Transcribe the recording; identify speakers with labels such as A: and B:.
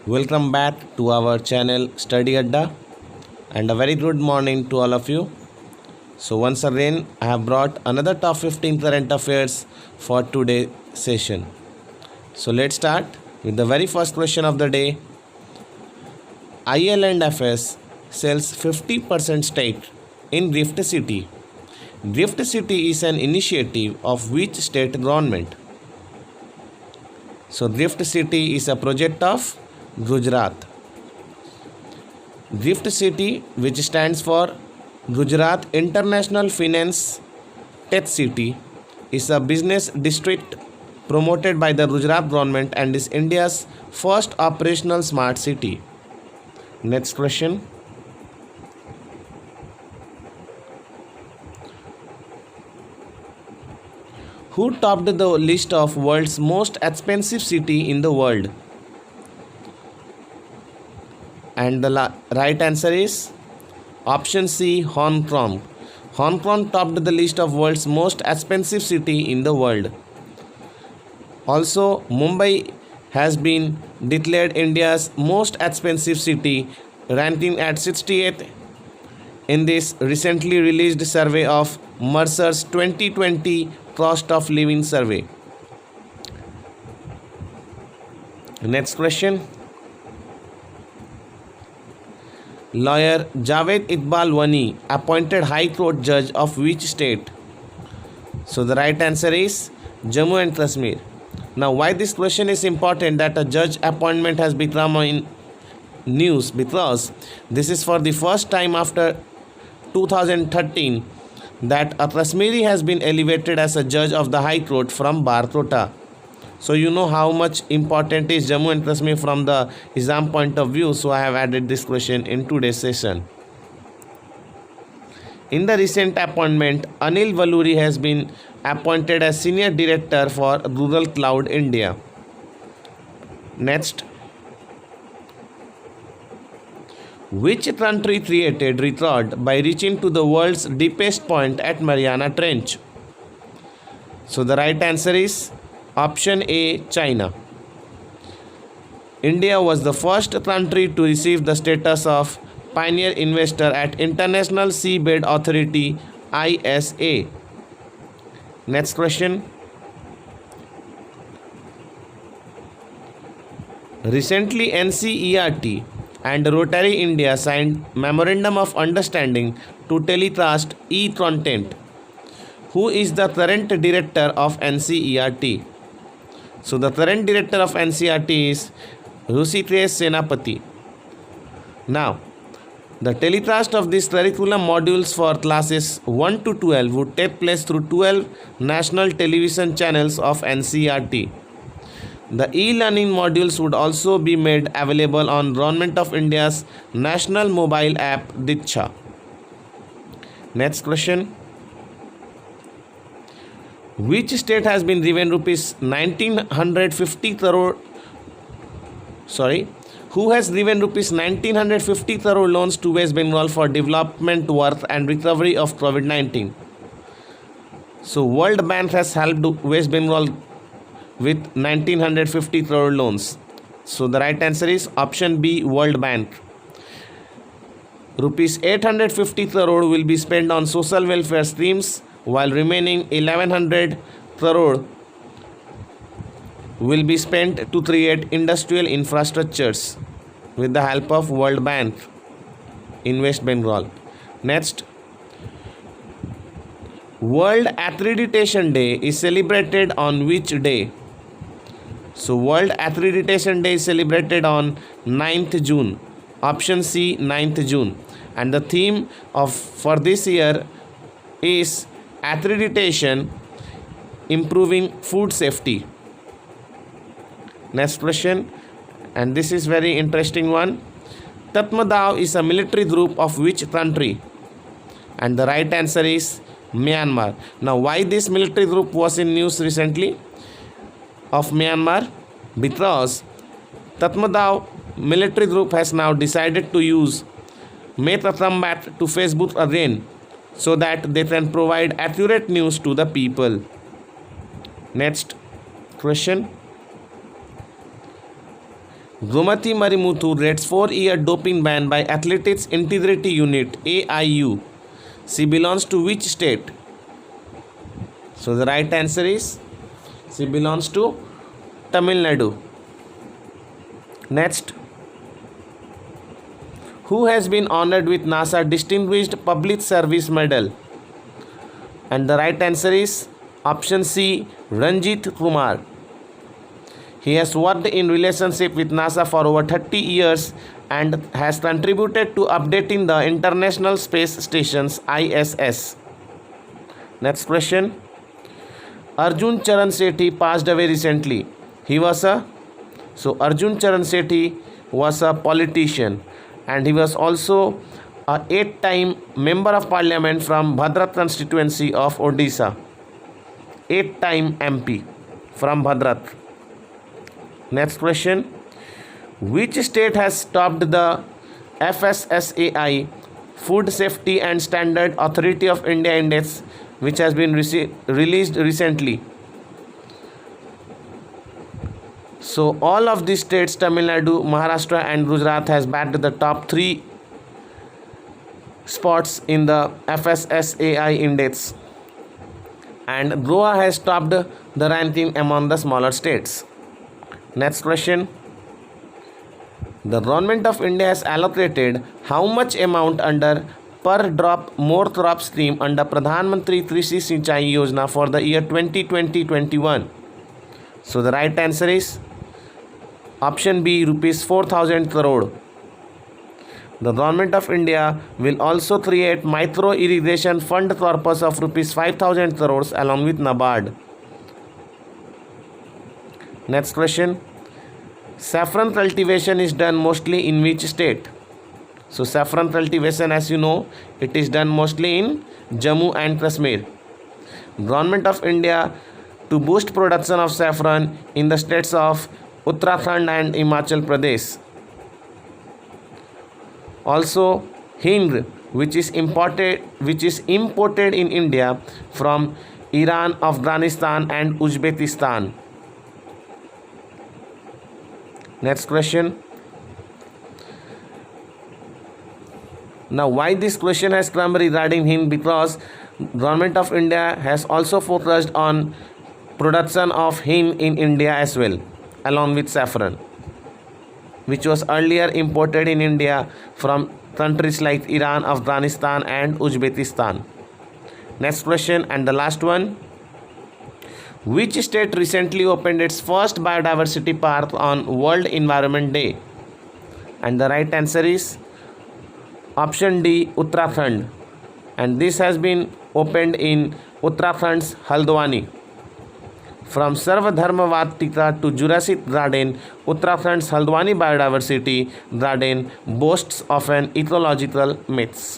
A: Welcome back to our channel Study Adda and a very good morning to all of you. So once again I have brought another top 15 current affairs for today's session. So let's start with the very first question of the day. IL&FS sells 50% stake in Gift City. Gift City is an initiative of which state government? So Gift City is a project of Gujarat. Gift City, which stands for Gujarat International Finance Tech City, is a business district promoted by the Gujarat government and is India's first operational smart city. Next question. Who topped the list of world's most expensive city in the world? And the right answer is option C, Hong Kong. Hong Kong topped the list of world's most expensive city in the world. Also, Mumbai has been declared India's most expensive city, ranking at 68th in this recently released survey of Mercer's 2020 Cost of Living Survey. Next question. Lawyer Javed Iqbal Wani appointed High Court judge of which state? So the right answer is Jammu and Kashmir. Now why this question is important that a judge appointment has become in news, because this is for the first time after 2013 that a Kashmiri has been elevated as a judge of the High Court from Bar Kota. So you know how much important is Jammu and Kashmir from the exam point of view. So I have added this question in today's session. In the recent appointment, Anil Valuri has been appointed as Senior Director for Rural Cloud India. Next. Which country created record by reaching to the world's deepest point at Mariana Trench? So the right answer is option A, China. India was the first country to receive the status of Pioneer Investor at International Seabed Authority ISA. Next question. Recently, NCERT and Rotary India signed Memorandum of Understanding to telecast e-content. Who is the current director of NCERT? So the current director of NCERT is Hrusikesh Senapati. Now, the telecast of these curriculum modules for classes 1 to 12 would take place through 12 national television channels of NCERT. The e-learning modules would also be made available on Government of India's national mobile app Diksha. Next question. Which state has been given rupees 1950 crore? Who has given rupees 1950 crore loans to West Bengal for development work and recovery of COVID-19? So World Bank has helped West Bengal with 1950 crore loans. So the right answer is option B, World Bank. Rupees 850 crore will be spent on social welfare schemes, while remaining 1100 crore will be spent to create industrial infrastructures with the help of World Bank in West Bengal. Next. World Accreditation Day is celebrated on which day? So World Accreditation Day is celebrated on 9th June. Option C, 9th June. And the theme for this year is accreditation, improving food safety. Next question, and this is very interesting one. Tatmadaw is a military group of which country? And the right answer is Myanmar. Now why this military group was in news recently of Myanmar? Because Tatmadaw military group has now decided to use Make a Comeback to Facebook again, so that they can provide accurate news to the people. Next question. Gomati Marimuthu gets 4-year doping ban by Athletics Integrity Unit AIU. She belongs to which state? So the right answer is she belongs to Tamil Nadu. Next, who has been honored with NASA Distinguished Public Service Medal? And the right answer is option C, Ranjit Kumar. He has worked in relationship with NASA for over 30 years and has contributed to updating the International Space Station's ISS. Next question. Arjun Charan Sethi passed away recently. Arjun Charan Sethi was a politician and he was also a 8-time member of parliament from Bhadrat constituency of Odisha. 8-time MP from Bhadrat. Next question. Which state has topped the FSSAI Food Safety and Standard Authority of India Index, which has been released recently? So all of these states, Tamil Nadu, Maharashtra and Gujarat, has bagged the top 3 spots in the FSSAI index, and Goa has topped the ranking among the smaller states. Next question. The government of India has allocated how much amount under per drop more crop scheme under Pradhan Mantri Krishi Sinchai Yojana for the year 2020-21? So the right answer is option B, rupees 4,000 crore. The government of India will also create micro irrigation fund corpus of rupees 5,000 crores along with NABARD. Next question. Saffron cultivation is done mostly in which state? So saffron cultivation, as you know, it is done mostly in Jammu and Kashmir. Government of India to boost production of saffron in the states of Uttarakhand and Himachal Pradesh. Also Hing, which is imported in India from Iran, Afghanistan and Uzbekistan. Next question. Now why this question has come regarding Hind? Because government of India has also focused on production of Hind in India as well, along with saffron, which was earlier imported in India from countries like Iran, Afghanistan and Uzbekistan. Next question and the last one. Which state recently opened its first biodiversity park on World Environment Day? And the right answer is option D, Uttarakhand. And this has been opened in Uttarakhand's Haldwani. From Sarva Dharma Vatika to Jurassic Garden, Uttarakhand's Haldwani Biodiversity Garden boasts of an ecological mix.